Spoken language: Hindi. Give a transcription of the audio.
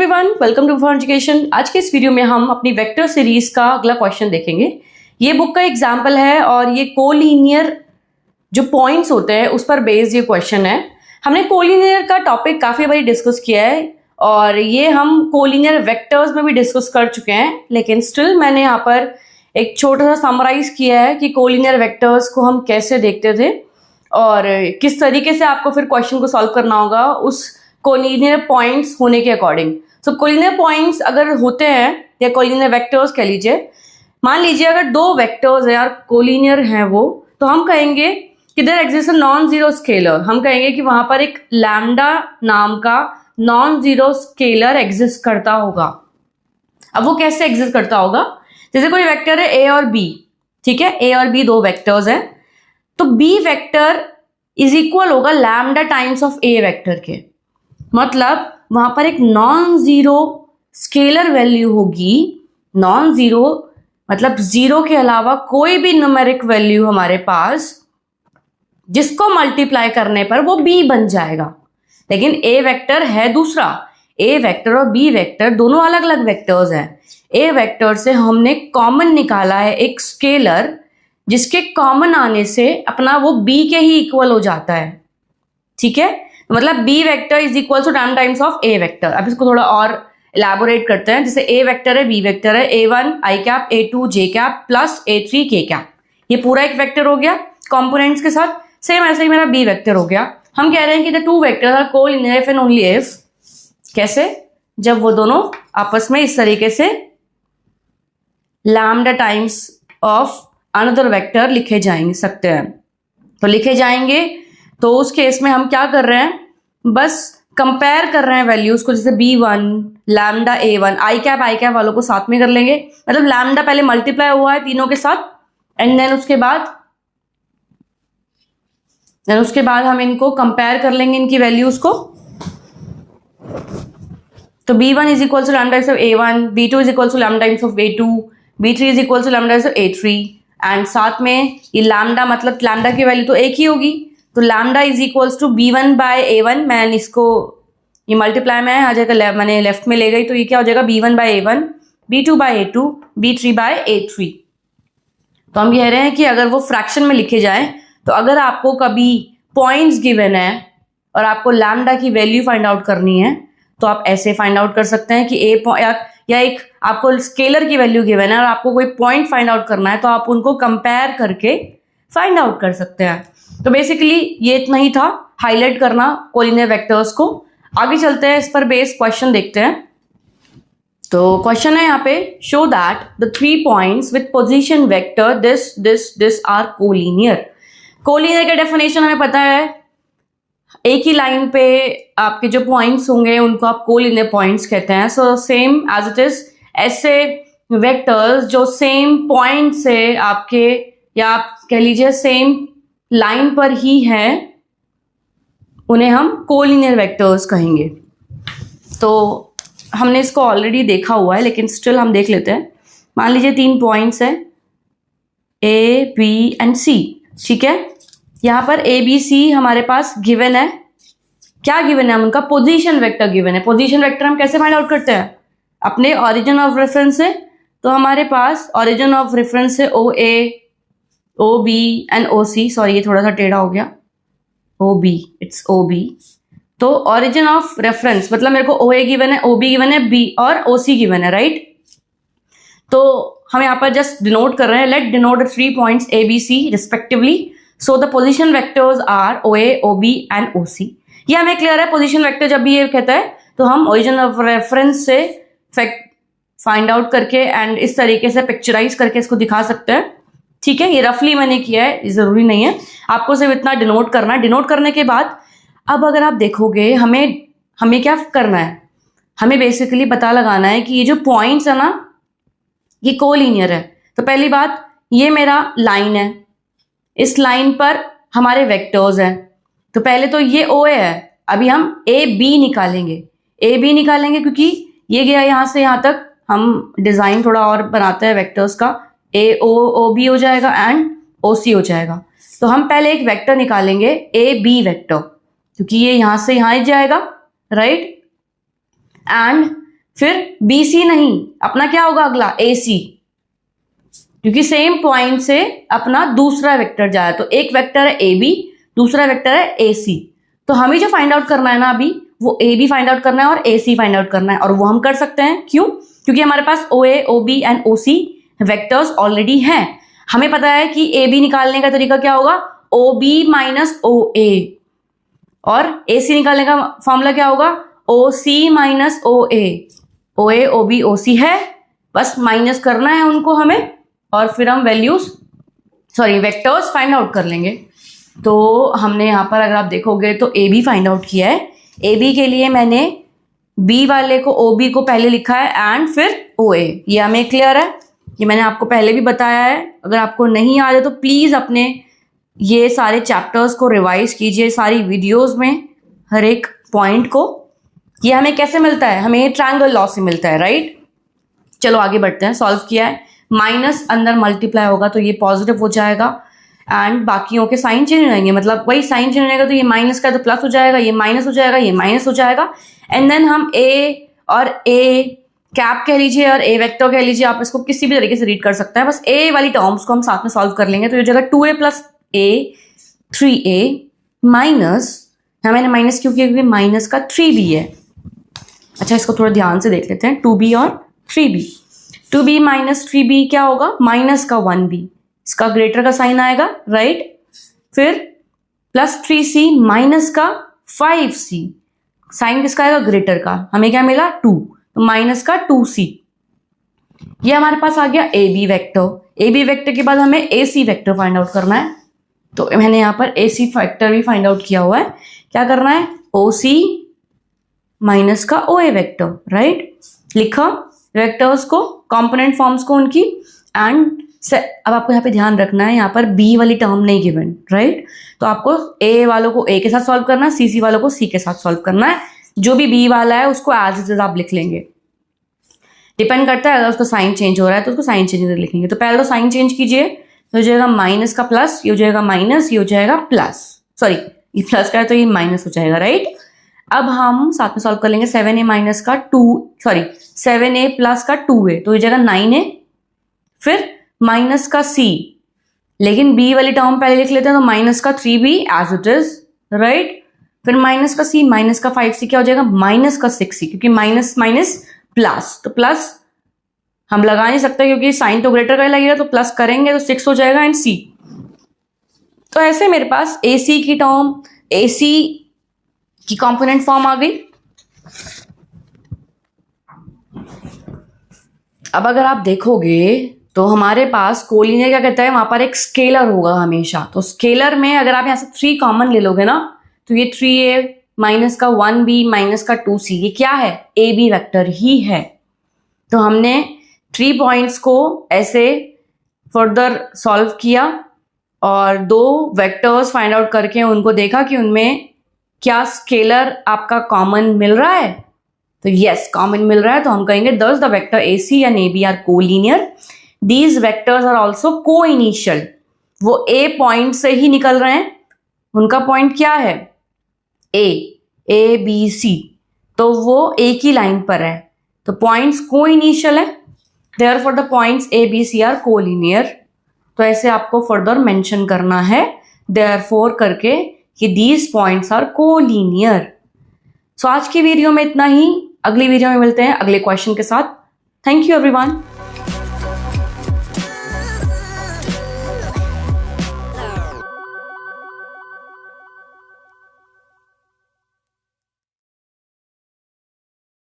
Everyone, welcome to for education. आज के इस वीडियो में हम अपनी वेक्टर सीरीज का अगला क्वेश्चन देखेंगे। ये बुक का एग्जाम्पल है और ये कोलिनियर जो पॉइंट्स होते हैं उस पर बेस्ड ये क्वेश्चन है। हमने कोलिनियर का टॉपिक काफी बार डिस्कस किया है और ये हम कोलिनियर वेक्टर्स में भी डिस्कस कर चुके हैं, लेकिन स्टिल मैंने यहाँ पर एक छोटा सा समराइज किया है कि कोलिनियर वेक्टर्स को हम कैसे देखते थे और किस तरीके से आपको फिर क्वेश्चन को सॉल्व करना होगा उस कोलिनियर पॉइंट्स होने के अकॉर्डिंग। सो कोलिनियर पॉइंट्स अगर होते हैं या कोलिनियर वेक्टर्स कह लीजिए, मान लीजिए अगर दो वेक्टर्स हैं और कोलिनियर हैं वो, तो हम कहेंगे कि there exist a non zero scalar. हम कहेंगे कि वहां पर एक लैम्डा नाम का नॉन जीरो स्केलर एग्जिस्ट करता होगा। अब वो कैसे एग्जिस्ट करता होगा? जैसे कोई वेक्टर है ए और बी, ठीक है, ए और बी दो वेक्टर्स हैं, तो बी वेक्टर इज इक्वल होगा lambda times of A vector के। मतलब वहां पर एक नॉन जीरो स्केलर वैल्यू होगी। नॉन जीरो मतलब जीरो के अलावा कोई भी न्यूमेरिक वैल्यू हमारे पास जिसको मल्टीप्लाई करने पर वो बी बन जाएगा। लेकिन ए वेक्टर है दूसरा। ए वेक्टर और बी वेक्टर दोनों अलग अलग वेक्टर्स हैं। ए वेक्टर से हमने कॉमन निकाला है एक स्केलर, जिसके कॉमन आने से अपना वो बी के ही इक्वल हो जाता है। ठीक है, मतलब B vector is equal to lambda times of A vector. अब इसको थोड़ा और इलैबोरेट करते हैं। जैसे ए वेक्टर है, बी वेक्टर है, A1 I cap, A2 J cap plus A3 K cap, ये पूरा एक वेक्टर हो गया कंपोनेंट्स के साथ। सेम ऐसे ही मेरा बी वेक्टर हो गया। हम कह रहे हैं कि the two vectors are collinear if and only if. कैसे? जब वो दोनों आपस में इस तरीके से lambda times of another vector लिखे जाएंगे सकते हैं। तो लिखे जाएंगे तो उस केस में हम क्या कर रहे हैं, बस कंपेयर कर रहे हैं वैल्यूज को। जैसे B1 lambda A1 I cap वालों को साथ में कर लेंगे। मतलब लैम्डा पहले मल्टीप्लाई हुआ है तीनों के साथ एंड देन उसके बाद हम इनको कंपेयर कर लेंगे, इनकी वैल्यूज को। तो B1 is equal to lambda times of A1, B2 is equal to lambda times of A2, B3 is equal to lambda times of A3 and साथ में ये लैम्डा, मतलब लैम्डा की वैल्यू तो एक ही होगी, तो lambda is equals to B1 by A1। मैंने इसको ये मल्टीप्लाई में आ जाएगा, मैंने लेफ्ट में ले गई, तो ये क्या हो जाएगा B1 by A1, B2 bye A2, B3 bye A3। तो हम कह रहे हैं कि अगर वो फ्रैक्शन में लिखे जाए, तो अगर आपको कभी पॉइंट्स गिवन है और आपको लैम्डा की वैल्यू फाइंड आउट करनी है, तो आप ऐसे फाइंड आउट कर सकते हैं कि या एक आपको स्केलर की वैल्यू गिवन है और आपको कोई पॉइंट फाइंड आउट करना है, तो आप उनको कंपेयर करके फाइंड आउट कर सकते हैं। तो बेसिकली ये इतना ही था, हाईलाइट करना कोलिनियर वेक्टर्स को। आगे चलते हैं, इस पर बेस्ड क्वेश्चन देखते हैं। तो क्वेश्चन है यहाँ पे, show that the 3 points with position vector this are collinear. Collinear का डेफिनेशन हमें पता है, एक ही लाइन पे आपके जो पॉइंट्स होंगे उनको आप कोलिनियर पॉइंट्स कहते हैं। So same as it is, ऐसे वेक्टर्स जो सेम पॉइंट से आपके, या आप कह लीजिए सेम लाइन पर ही है, उन्हें हम कोलिनियर वेक्टर्स कहेंगे। तो हमने इसको ऑलरेडी देखा हुआ है, लेकिन स्टिल हम देख लेते हैं। मान लीजिए 3 पॉइंट्स हैं A, B एंड C, ठीक है। यहाँ पर A, B, C हमारे पास गिवन है। क्या गिवन है? हम उनका पोजीशन वेक्टर गिवन है। पोजीशन वेक्टर हम कैसे फाइंड आउट करते हैं? अपने ऑरिजिन ऑफ रेफरेंस से। तो हमारे पास ऑरिजिन ऑफ रेफरेंस है OA, OB and OC। Sorry, ये थोड़ा सा टेढ़ा हो गया, OB, इट्स OB। तो ऑरिजिन ऑफ रेफरेंस मतलब मेरे को OA गिवन है, OB गिवन है, B और OC गिवन है, राइट। तो हम यहाँ पर जस्ट डिनोट कर रहे हैं, let denote the 3 points A, B, C respectively. So the position vectors are OA, OB and OC। ये हमें क्लियर है। पोजिशन वेक्टर जब भी ये कहता है तो हम ओरिजिन ऑफ रेफरेंस से फाइंड आउट करके एंड इस तरीके से पिक्चराइज करके इसको दिखा सकते हैं, ठीक है। ये रफली मैंने किया है, ये जरूरी नहीं है, आपको सिर्फ इतना डिनोट करना है। डिनोट करने के बाद अब अगर आप देखोगे, हमें क्या करना है, हमें बेसिकली पता लगाना है कि ये जो पॉइंट्स है ना, ये कोलिनियर है। तो पहली बात, ये मेरा लाइन है, इस लाइन पर हमारे वेक्टर्स हैं। तो पहले तो ये OA है, अभी हम AB निकालेंगे। AB निकालेंगे क्योंकि ये गया यहां से यहां तक। हम डिजाइन थोड़ा और बनाते हैं वेक्टर्स का, OB हो जाएगा एंड OC हो जाएगा। तो हम पहले एक वेक्टर निकालेंगे AB वेक्टर, क्योंकि ये यहां से यहां जाएगा, राइट। एंड फिर BC नहीं, अपना क्या होगा अगला AC, क्योंकि सेम पॉइंट से अपना दूसरा वेक्टर जाए। तो एक वेक्टर है AB, दूसरा वेक्टर है AC। तो हमें जो फाइंड आउट करना है ना अभी, वो AB फाइंड आउट करना है और AC फाइंड आउट करना है, और वो हम कर सकते हैं। क्यों? क्योंकि हमारे पास OA, OB and OC vectors already हैं। हमें पता है कि AB निकालने का तरीका क्या होगा, OB माइनस OA, और AC निकालने का फॉर्मूला क्या होगा, OC minus OA। OA, OB, OC है, बस माइनस करना है उनको हमें, और फिर हम वेक्टर्स फाइंड आउट कर लेंगे। तो हमने यहाँ पर अगर आप देखोगे तो AB फाइंड आउट किया है। AB के लिए मैंने B वाले को, OB को पहले लिखा है एंड फिर OA। ये हमें क्लियर है, ये मैंने आपको पहले भी बताया है। अगर आपको नहीं याद है तो प्लीज अपने ये सारे चैप्टर्स को रिवाइज कीजिए, सारी वीडियोस में हर एक पॉइंट को। ये हमें कैसे मिलता है, हमें ट्रायंगल लॉ से मिलता है, राइट। चलो आगे बढ़ते हैं। सॉल्व किया है, माइनस अंदर मल्टीप्लाई होगा तो ये पॉजिटिव हो जाएगा, एंड बाकियों के साइन चेंज हो जाएंगे, मतलब वही साइन चेंज हो जाएगा, तो ये माइनस का तो प्लस हो जाएगा, ये माइनस हो जाएगा, ये माइनस हो जाएगा। एंड देन हम A और A कैप कह लीजिए और A वेक्टर कह लीजिए, आप इसको किसी भी तरीके से रीड कर सकते हैं। बस A वाली टर्म्स को हम साथ में सॉल्व कर लेंगे। तो ये जगह 2A plus A 3A minus, मैंने माइनस क्यों किया, क्योंकि माइनस का 3B है। अच्छा, इसको थोड़ा ध्यान से देख लेते हैं, 2B और 3B। 2B माइनस 3B क्या होगा, माइनस का 1B, इसका ग्रेटर का साइन आएगा, राइट। फिर प्लस 3C माइनस का 5C, साइन किसका आएगा, ग्रेटर का। हमें क्या मिला, 2, तो माइनस का 2C। ये हमारे पास आ गया AB वेक्टर। AB वेक्टर के बाद हमें AC वेक्टर फाइंड आउट करना है। तो मैंने यहाँ पर AC वेक्टर भी फाइंड आउट किया हुआ है। क्या करना है, OC माइनस का OA वेक्टर, राइट। लिखा वेक्टर्स को, कंपोनेंट फॉर्म्स को उनकी, एंड अब आपको यहाँ पे ध्यान रखना है, यहाँ पर B वाली टर्म नहीं गिवन, राइट। तो आपको A वालों को A के साथ सॉल्व करना है, CC वालों को C के साथ सॉल्व करना है। जो भी B वाला है उसको एज इट इज आप लिख लेंगे, डिपेंड करता है, अगर उसका साइन चेंज हो रहा है तो उसको साइन चेंज लिखेंगे। तो पहले तो साइन चेंज कीजिए, तो हो जाएगा माइनस का प्लस, ये हो जाएगा माइनस, ये हो जाएगा प्लस, सॉरी ये प्लस का है तो ये माइनस हो जाएगा, राइट। अब हम साथ में सॉल्व कर लेंगे। 7A माइनस का 7A प्लस का 2A, तो ये जाएगा 9A, फिर माइनस का C, लेकिन B वाली टर्म पहले लिख लेते हैं, तो माइनस का 3B as it is, right. फिर माइनस का C, माइनस का 5C क्या हो जाएगा, माइनस का 6C, क्योंकि माइनस माइनस प्लस, तो प्लस हम लगा नहीं सकते क्योंकि साइन तो ग्रेटर का ही लगेगा, तो प्लस करेंगे तो 6 हो जाएगा एंड C। तो ऐसे मेरे पास AC की टर्म, AC की कंपोनेंट फॉर्म आ गई। अब अगर आप देखोगे तो हमारे पास कोलिनियर क्या कहता है, वहां पर एक स्केलर होगा हमेशा। तो स्केलर में अगर आप यहाँ से 3 कॉमन ले लोगे ना, तो ये 3A माइनस का 1B माइनस का 2C, ये क्या है, AB वेक्टर ही है। तो हमने 3 पॉइंट्स को ऐसे फर्दर सॉल्व किया और 2 वेक्टर्स फाइंड आउट करके उनको देखा कि उनमें क्या स्केलर आपका कॉमन मिल रहा है। तो यस, कॉमन मिल रहा है, तो हम कहेंगे thus the vector AC and AB are collinear. These vectors are also co-initial. वो A पॉइंट से ही निकल रहे हैं, उनका पॉइंट क्या है, A B C, तो वो एक ही लाइन पर है, तो पॉइंट्स को-इनिशियल है, therefore the points A B C are collinear। तो ऐसे आपको फर्दर मेंशन करना है therefore करके कि these points are collinear। सो आज की वीडियो में इतना ही, अगली वीडियो में मिलते हैं अगले क्वेश्चन के साथ। Thank you everyone.